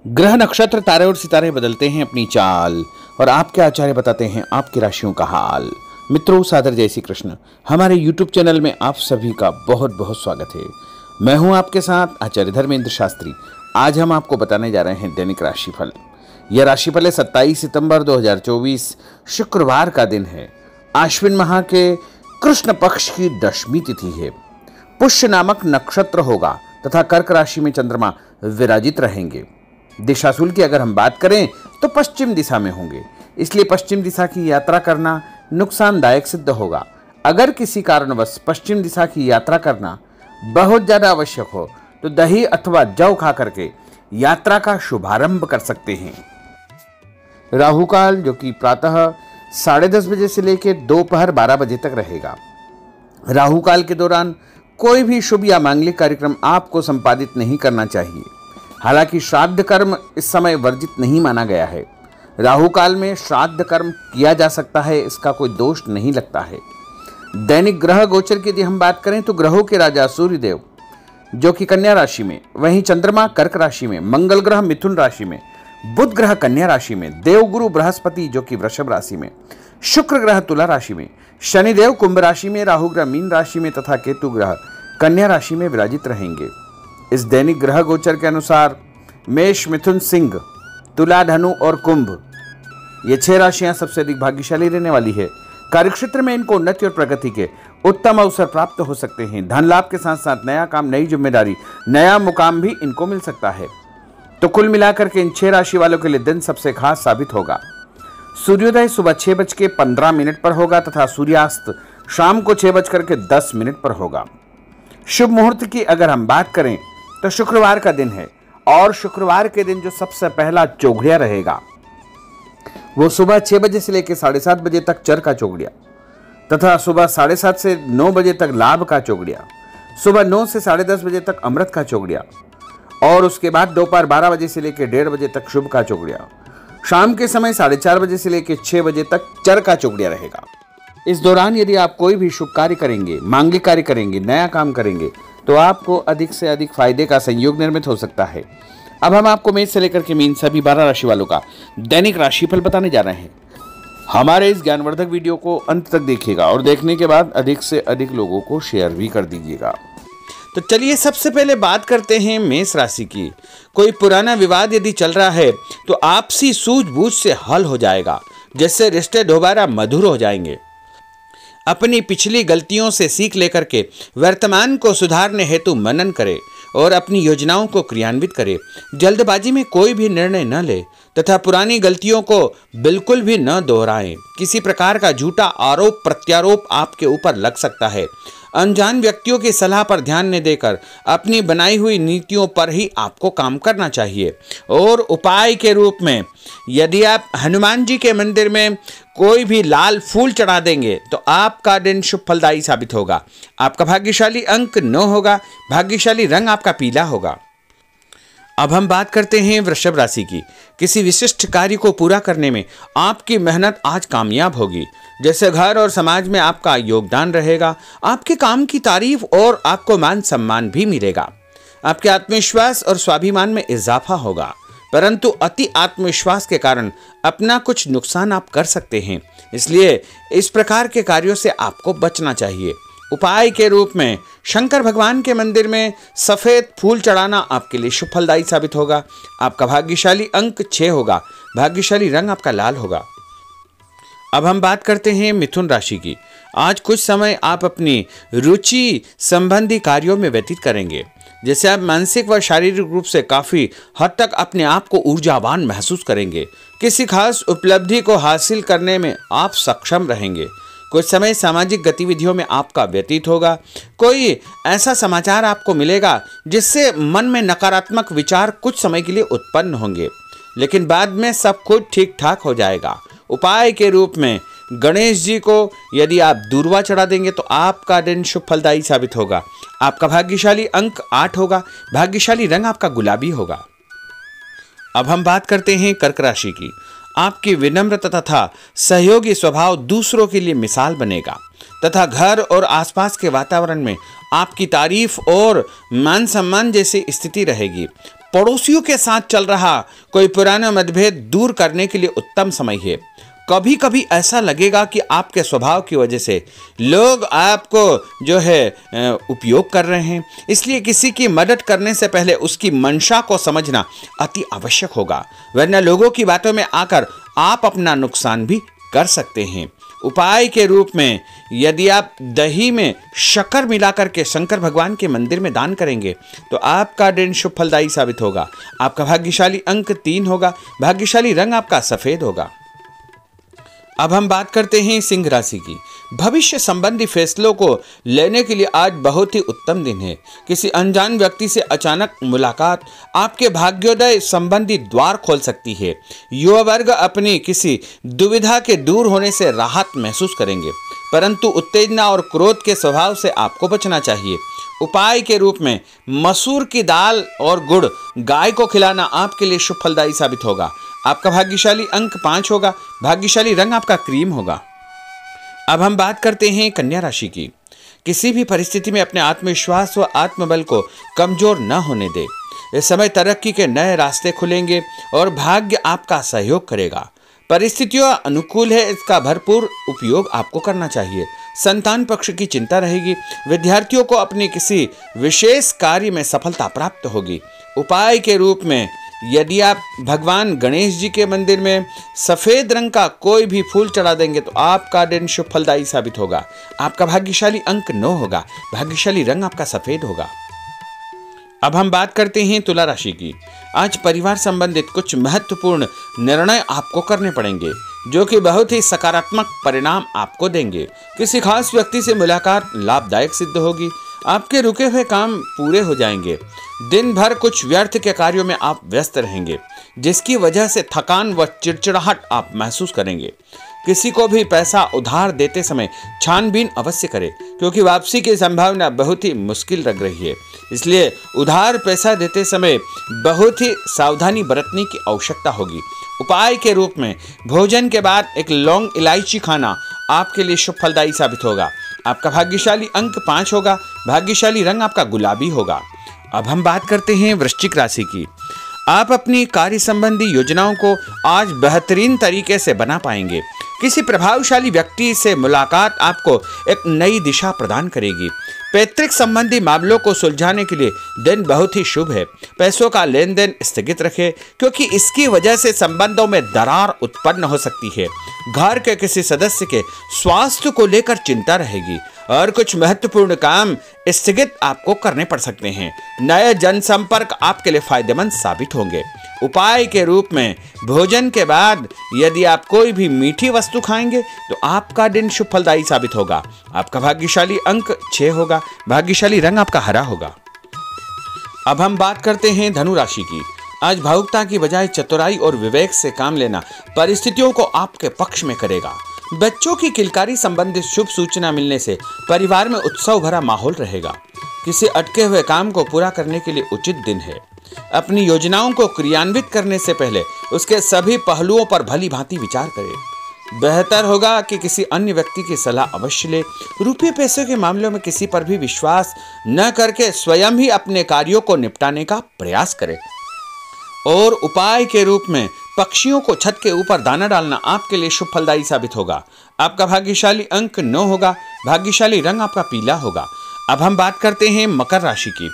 ग्रह नक्षत्र तारे और सितारे बदलते हैं अपनी चाल और आपके आचार्य बताते हैं आपकी राशियों का हाल। मित्रों, सादर जय श्री कृष्ण। हमारे YouTube चैनल में आप सभी का बहुत बहुत स्वागत है। मैं हूं आपके साथ आचार्य धर्मेंद्र शास्त्री। आज हम आपको बताने जा रहे हैं दैनिक राशिफल। यह राशिफल है 27 सितंबर 2024 शुक्रवार का दिन है। आश्विन माह के कृष्ण पक्ष की दशमी तिथि है। पुष्य नामक नक्षत्र होगा तथा कर्क राशि में चंद्रमा विराजित रहेंगे। दिशाशूल की अगर हम बात करें तो पश्चिम दिशा में होंगे, इसलिए पश्चिम दिशा की यात्रा करना नुकसानदायक सिद्ध होगा। अगर किसी कारणवश पश्चिम दिशा की यात्रा करना बहुत ज्यादा आवश्यक हो तो दही अथवा जौ खा करके यात्रा का शुभारंभ कर सकते हैं। राहु काल जो कि प्रातः 10:30 बजे से लेकर दोपहर 12 बजे तक रहेगा। राहु काल के दौरान कोई भी शुभ या मांगलिक कार्यक्रम आपको संपादित नहीं करना चाहिए। हालांकि श्राद्ध कर्म इस समय वर्जित नहीं माना गया है। राहु काल में श्राद्ध कर्म किया जा सकता है, इसका कोई दोष नहीं लगता है। दैनिक ग्रह गोचर की यदि हम बात करें तो ग्रहों के राजा सूर्यदेव जो कि कन्या राशि में, वहीं चंद्रमा कर्क राशि में, मंगल ग्रह मिथुन राशि में, बुध ग्रह कन्या राशि में, देवगुरु बृहस्पति जो कि वृषभ राशि में, शुक्र ग्रह तुला राशि में, शनिदेव कुंभ राशि में, राहु ग्रह मीन राशि में तथा केतु ग्रह कन्या राशि में विराजित रहेंगे। इस दैनिक ग्रह गोचर के अनुसार मेष, मिथुन, सिंह, तुला, धनु और कुंभ ये 6 राशियां सबसे अधिक भाग्यशाली रहने वाली है। कार्यक्षेत्र में इनको उन्नति और प्रगति के उत्तम अवसर प्राप्त हो सकते हैं। धन लाभ के साथ साथ नया काम, नई जिम्मेदारी, नया मुकाम भी इनको मिल सकता है। तो कुल मिलाकर के इन 6 राशि वालों के लिए दिन सबसे खास साबित होगा। सूर्योदय सुबह 6:15 पर होगा तथा सूर्यास्त शाम को 6:10 पर होगा। शुभ मुहूर्त की अगर हम बात करें तो शुक्रवार का दिन है और शुक्रवार के दिन जो सबसे पहला चौघड़िया रहेगा वो सुबह 6 बजे से लेकर 7:30 बजे तक चर का चौघड़िया तथा सुबह 7:30 से 9 बजे तक लाभ का चौघड़िया, सुबह 9 से 10:30 बजे तक अमृत का चौघड़िया और उसके बाद दोपहर 12 बजे से लेकर 1:30 बजे तक शुभ का चौघड़िया, शाम के समय 4:30 बजे से लेकर 6 बजे तक चर का चौघड़िया रहेगा। इस दौरान यदि आप कोई भी शुभ कार्य करेंगे, मांगलिक कार्य करेंगे, नया काम करेंगे तो आपको अधिक से अधिक फायदे का संयोग निर्मित हो सकता है। अब हम आपको मेष से लेकर के मीन सभी 12 राशि वालों का दैनिक राशिफल बताने जा रहे हैं। हमारे इस ज्ञानवर्धक वीडियो को अंत तक देखिएगा और देखने के बाद अधिक से अधिक लोगों को शेयर भी कर दीजिएगा। तो चलिए सबसे पहले बात करते हैं मेष राशि की। कोई पुराना विवाद यदि चल रहा है तो आपसी सूझबूझ से हल हो जाएगा, जिससे रिश्ते दोबारा मधुर हो जाएंगे। अपनी पिछली गलतियों से सीख लेकर के वर्तमान को सुधारने हेतु मनन करें और अपनी योजनाओं को क्रियान्वित करें। जल्दबाजी में कोई भी निर्णय न ले तथा पुरानी गलतियों को बिल्कुल भी न दोहराएं। किसी प्रकार का झूठा आरोप प्रत्यारोप आपके ऊपर लग सकता है। अनजान व्यक्तियों की सलाह पर ध्यान न देकर अपनी बनाई हुई नीतियों पर ही आपको काम करना चाहिए। और उपाय के रूप में यदि आप हनुमान जी के मंदिर में कोई भी लाल फूल चढ़ा देंगे तो आपका दिन शुभ फलदायी साबित होगा। आपका भाग्यशाली अंक 9 होगा। भाग्यशाली रंग आपका पीला होगा। अब हम बात करते हैं वृषभ राशि की। किसी विशिष्ट कार्य को पूरा करने में आपकी मेहनत आज कामयाब होगी। जैसे घर और समाज में आपका योगदान रहेगा, आपके काम की तारीफ और आपको मान सम्मान भी मिलेगा। आपके आत्मविश्वास और स्वाभिमान में इजाफा होगा, परंतु अति आत्मविश्वास के कारण अपना कुछ नुकसान आप कर सकते हैं, इसलिए इस प्रकार के कार्यों से आपको बचना चाहिए। उपाय के रूप में शंकर भगवान के मंदिर में सफेद फूल चढ़ाना आपके लिए शुभ फलदायी साबित होगा। आपका भाग्यशाली अंक 6 होगा। भाग्यशाली रंग आपका लाल होगा। अब हम बात करते हैं मिथुन राशि की। आज कुछ समय आप अपनी रुचि संबंधी कार्यों में व्यतीत करेंगे, जैसे आप मानसिक व शारीरिक रूप से काफी हद तक अपने आप को ऊर्जावान महसूस करेंगे। किसी खास उपलब्धि को हासिल करने में आप सक्षम रहेंगे। कुछ समय सामाजिक गतिविधियों में आपका व्यतीत होगा। कोई ऐसा समाचार आपको मिलेगा जिससे मन में नकारात्मक विचार कुछ समय के लिए उत्पन्न होंगे, लेकिन बाद में सब कुछ ठीक ठाक हो जाएगा। उपाय के रूप में गणेश जी को यदि आप दूर्वा चढ़ा देंगे तो आपका दिन शुभ फलदायी साबित होगा। आपका भाग्यशाली अंक 8 होगा। भाग्यशाली रंग आपका गुलाबी होगा। अब हम बात करते हैं कर्क राशि की। आपकी विनम्रता तथा सहयोगी स्वभाव दूसरों के लिए मिसाल बनेगा तथा घर और आसपास के वातावरण में आपकी तारीफ और मान सम्मान जैसी स्थिति रहेगी। पड़ोसियों के साथ चल रहा कोई पुराना मतभेद दूर करने के लिए उत्तम समय है। कभी कभी ऐसा लगेगा कि आपके स्वभाव की वजह से लोग आपको जो है उपयोग कर रहे हैं, इसलिए किसी की मदद करने से पहले उसकी मंशा को समझना अति आवश्यक होगा, वरना लोगों की बातों में आकर आप अपना नुकसान भी कर सकते हैं। उपाय के रूप में यदि आप दही में शक्कर मिलाकर के शंकर भगवान के मंदिर में दान करेंगे तो आपका दिन शुभ फलदायी साबित होगा। आपका भाग्यशाली अंक 3 होगा। भाग्यशाली रंग आपका सफेद होगा। अब हम बात करते हैं सिंह राशि की। भविष्य संबंधी फैसलों को लेने के लिए आज बहुत ही उत्तम दिन है। किसी अनजान व्यक्ति से अचानक मुलाकात आपके भाग्योदय संबंधी द्वार खोल सकती है। युवा वर्ग अपनी किसी दुविधा के दूर होने से राहत महसूस करेंगे, परंतु उत्तेजना और क्रोध के स्वभाव से आपको बचना चाहिए। उपाय के रूप में मसूर की दाल और गुड़ गाय को खिलाना आपके लिए शुभ फलदायी साबित होगा। आपका भाग्यशाली अंक 5 होगा। भाग्यशाली रंग आपका क्रीम होगा। अब हम बात करते हैं कन्या राशि की। किसी भी परिस्थिति में अपने आत्मविश्वास व आत्मबल को कमजोर न होने दे। इस समय तरक्की के नए रास्ते खुलेंगे और भाग्य आपका सहयोग करेगा। परिस्थितियां अनुकूल है, इसका भरपूर उपयोग आपको करना चाहिए। संतान पक्ष की चिंता रहेगी। विद्यार्थियों को अपने किसी विशेष कार्य में सफलता प्राप्त होगी। उपाय के रूप में यदि आप भगवान गणेश जी के मंदिर में सफेद रंग का कोई भी फूल चढ़ा देंगे तो आपका दिन शुभ फलदायी साबित होगा। आपका भाग्यशाली अंक 9 होगा। भाग्यशाली रंग आपका सफेद होगा। अब हम बात करते हैं तुला राशि की। आज परिवार संबंधित कुछ महत्वपूर्ण निर्णय आपको करने पड़ेंगे जो कि बहुत ही सकारात्मक परिणाम आपको देंगे। किसी खास व्यक्ति से मुलाकात लाभदायक सिद्ध होगी। आपके रुके हुए काम पूरे हो जाएंगे। दिन भर कुछ व्यर्थ के कार्यों में आप व्यस्त रहेंगे, जिसकी वजह से थकान व चिड़चिड़ाहट आप महसूस करेंगे। किसी को भी पैसा उधार देते समय छानबीन अवश्य करें, क्योंकि वापसी की संभावना बहुत ही मुश्किल लग रही है। इसलिए उधार पैसा देते समय बहुत ही सावधानी बरतने की आवश्यकता होगी। उपाय के रूप में भोजन के बाद एक लौंग इलायची खाना आपके लिए शुभ फलदायी साबित होगा। आपका भाग्यशाली अंक 5 होगा। भाग्यशाली रंग आपका गुलाबी होगा। अब हम बात करते हैं वृश्चिक राशि की। आप अपनी कार्य संबंधी योजनाओं को आज बेहतरीन तरीके से बना पाएंगे। किसी प्रभावशाली व्यक्ति से मुलाकात आपको एक नई दिशा प्रदान करेगी। पैतृक संबंधी मामलों को सुलझाने के लिए दिन बहुत ही शुभ है। पैसों का लेन देन स्थगित रखें, क्योंकि इसकी वजह से संबंधों में दरार उत्पन्न हो सकती है। घर के किसी सदस्य के स्वास्थ्य को लेकर चिंता रहेगी और कुछ महत्वपूर्ण काम स्थगित आपको करने पड़ सकते हैं। नए जनसंपर्क आपके लिए फायदेमंद साबित होंगे। उपाय के रूप में भोजन के बाद यदि आप कोई भी मीठी वस्तु खाएंगे तो आपका दिन शुभ फलदायी साबित होगा। आपका भाग्यशाली अंक 6 होगा। भाग्यशाली रंग आपका हरा होगा। अब हम बात करते हैं धनु राशि की। आज भावुकता की बजाय चतुराई और विवेक से काम लेना परिस्थितियों को आपके पक्ष में करेगा। बच्चों की किलकारी संबंधित शुभ सूचना मिलने से परिवार में उत्सव भरा माहौल रहेगा। किसी अटके हुए काम को पूरा करने के लिए उचित दिन है। अपनी योजनाओं को क्रियान्वित करने से पहले उसके सभी पहलुओं पर भली भांति विचार करें। बेहतर होगा कि किसी अन्य व्यक्ति की सलाह अवश्य ले। रुपये पैसे के मामलों में किसी पर भी विश्वास न करके स्वयं ही अपने कार्यों को निपटाने का प्रयास करें। और उपाय के रूप में पक्षियों को छत के ऊपर दाना डालना आपके लिए शुभ फलदायी साबित होगा। आपका भाग्यशाली अंक 9 होगा। भाग्यशाली रंग आपका पीला होगा। अब हम बात करते हैं मकर राशि की।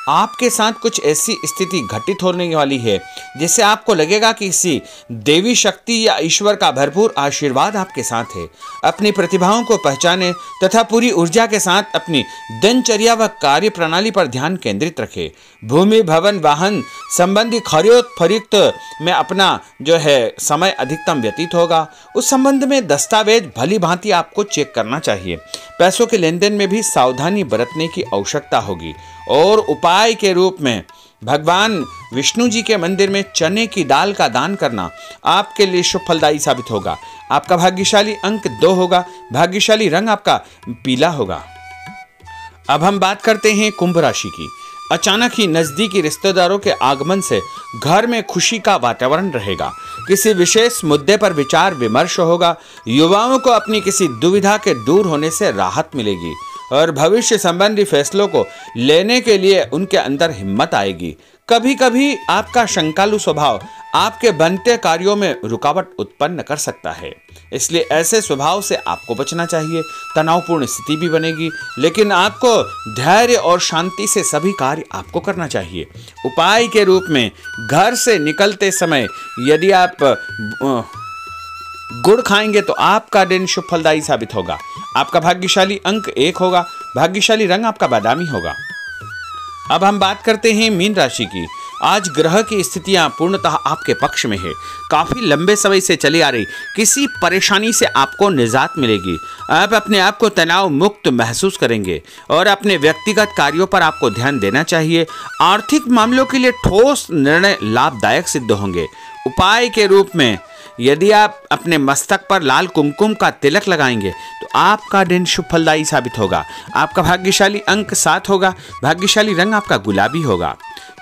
आपके साथ कुछ ऐसी स्थिति घटित होने वाली है जिससे आपको लगेगा कि किसी देवी शक्ति या ईश्वर का भरपूर आशीर्वाद आपके साथ है। अपनी प्रतिभाओं को पहचानें तथा पूरी ऊर्जा के साथ अपनी दिनचर्या व कार्य प्रणाली पर ध्यान केंद्रित रखें। भूमि भवन वाहन संबंधी खरीद फरोख्त में अपना जो है समय अधिकतम व्यतीत होगा। उस संबंध में दस्तावेज भली भांति आपको चेक करना चाहिए। पैसों के लेन देन में भी सावधानी बरतने की आवश्यकता होगी। और उपाय के रूप में भगवान विष्णु जी के मंदिर में चने की दाल का दान करना आपके लिए शुभ फलदायी साबित होगा। आपका भाग्यशाली अंक 2 होगा। भाग्यशाली रंग आपका पीला होगा। अब हम बात करते हैं कुंभ राशि की। अचानक ही नजदीकी रिश्तेदारों के आगमन से घर में खुशी का वातावरण रहेगा। किसी विशेष मुद्दे पर विचार विमर्श होगा। युवाओं को अपनी किसी दुविधा के दूर होने से राहत मिलेगी। और भविष्य संबंधी फैसलों को लेने के लिए उनके अंदर हिम्मत आएगी। कभी कभी आपका शंकालु स्वभाव आपके बनते कार्यों में रुकावट उत्पन्न कर सकता है, इसलिए ऐसे स्वभाव से आपको बचना चाहिए। तनावपूर्ण स्थिति भी बनेगी, लेकिन आपको धैर्य और शांति से सभी कार्य आपको करना चाहिए। उपाय के रूप में घर से निकलते समय यदि आप गुड़ खाएंगे तो आपका दिन शुभ फलदायी साबित होगा। आपका भाग्यशाली अंक 1 होगा। भाग्यशाली रंग आपका बादामी होगा। अब हम बात करते हैं मीन राशि की। आज ग्रह की स्थितियां पूर्णतः आपके पक्ष में है। काफी लंबे समय से चली आ रही किसी परेशानी से आपको निजात मिलेगी। आप अपने आप को तनाव मुक्त महसूस करेंगे और अपने व्यक्तिगत कार्यों पर आपको ध्यान देना चाहिए। आर्थिक मामलों के लिए ठोस निर्णय लाभदायक सिद्ध होंगे। उपाय के रूप में यदि आप अपने मस्तक पर लाल कुमकुम का तिलक लगाएंगे तो आपका दिन शुभ फलदायी साबित होगा। आपका भाग्यशाली अंक 7 होगा। भाग्यशाली रंग आपका गुलाबी होगा।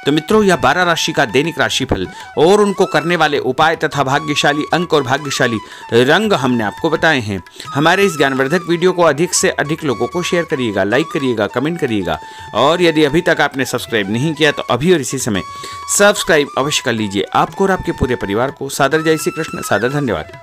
तो मित्रों, यह 12 राशि का दैनिक राशिफल और उनको करने वाले उपाय तथा भाग्यशाली अंक और भाग्यशाली रंग हमने आपको बताए हैं। हमारे इस ज्ञानवर्धक वीडियो को अधिक से अधिक लोगों को शेयर करिएगा, लाइक करिएगा, कमेंट करिएगा, और यदि अभी तक आपने सब्सक्राइब नहीं किया तो अभी और इसी समय सब्सक्राइब अवश्य कर लीजिए। आपको और आपके पूरे परिवार को सादर जय श्री कृष्ण, सादर धन्यवाद।